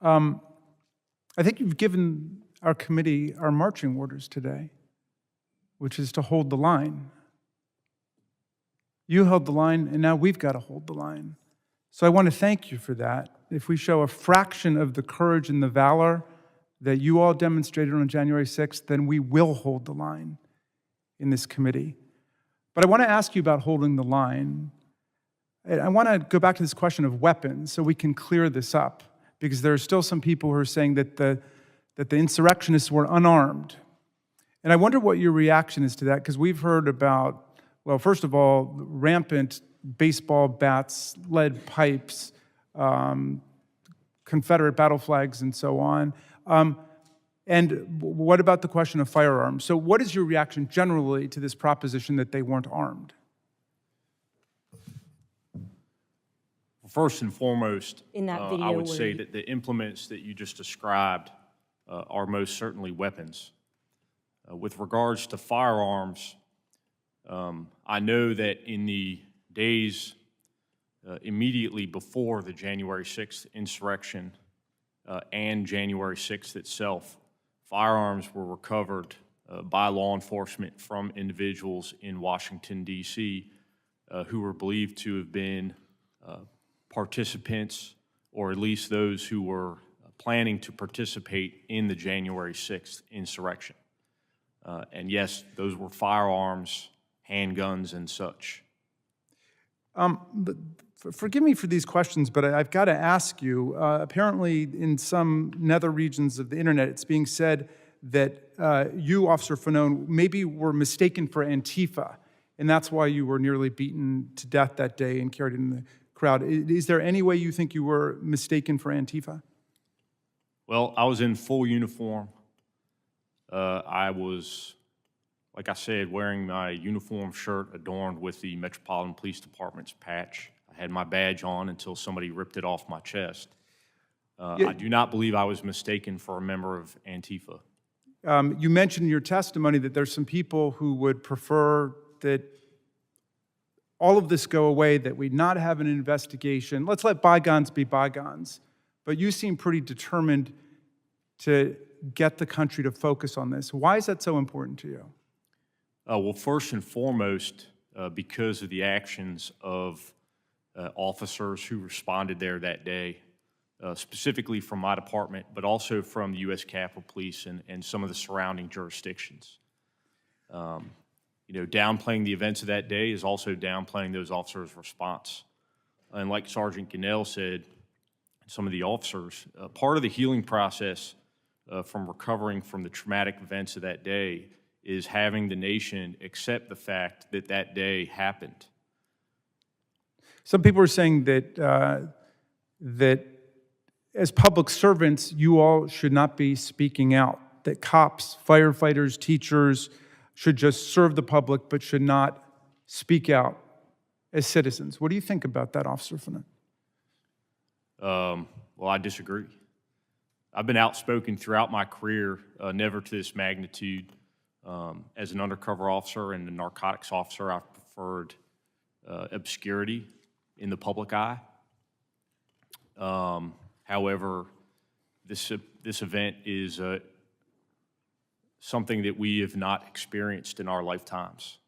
I think you've given our committee our marching orders today, which is to hold the line. You held the line, and now we've got to hold the line. So I want to thank you for that. If we show a fraction of the courage and the valor that you all demonstrated on January 6th, then we will hold the line in this committee. But I want to ask you about holding the line. I want to go back to this question of weapons so we can clear this up, because there are still some people who are saying that the insurrectionists were unarmed. And I wonder what your reaction is to that, because we've heard about, well, first of all, rampant baseball bats, lead pipes, Confederate battle flags, and so on. And what about the question of firearms? So what is your reaction generally to this proposition that they weren't armed? First and foremost, In that video I would where say you- that the implements that you just described are most certainly weapons. With regards to firearms, I know that in the days immediately before the January 6th insurrection and January 6th itself, firearms were recovered by law enforcement from individuals in Washington, D.C. Who were believed to have been participants, or at least those who were planning to participate in the January 6th insurrection. And yes, those were firearms, handguns, and such. Forgive me for these questions, but I've got to ask you, apparently in some nether regions of the internet, it's being said that you, Officer Fanone, maybe were mistaken for Antifa, and that's why you were nearly beaten to death that day and carried in the crowd. Is there any way you think you were mistaken for Antifa? Well, I was in full uniform. I was, like I said, wearing my uniform shirt adorned with the Metropolitan Police Department's patch. I had my badge on until somebody ripped it off my chest. I do not believe I was mistaken for a member of Antifa. You mentioned in your testimony that there's some people who would prefer that all of this go away, that we not have an investigation. Let's let bygones be bygones. But you seem pretty determined to get the country to focus on this. Why is that so important to you? Well, first and foremost, because of the actions of officers who responded there that day, specifically from my department, but also from the U.S. Capitol Police and some of the surrounding jurisdictions. Downplaying the events of that day is also downplaying those officers' response. And like Sergeant Gunnell said, some of the officers, part of the healing process from recovering from the traumatic events of that day is having the nation accept the fact that that day happened. Some people are saying that that as public servants, you all should not be speaking out, that cops, firefighters, teachers should just serve the public but should not speak out as citizens. What do you think about that, Officer Fanone? Well, I disagree. I've been outspoken throughout my career, never to this magnitude. As an undercover officer and a narcotics officer, I've preferred obscurity in the public eye. However, this event is something that we have not experienced in our lifetimes.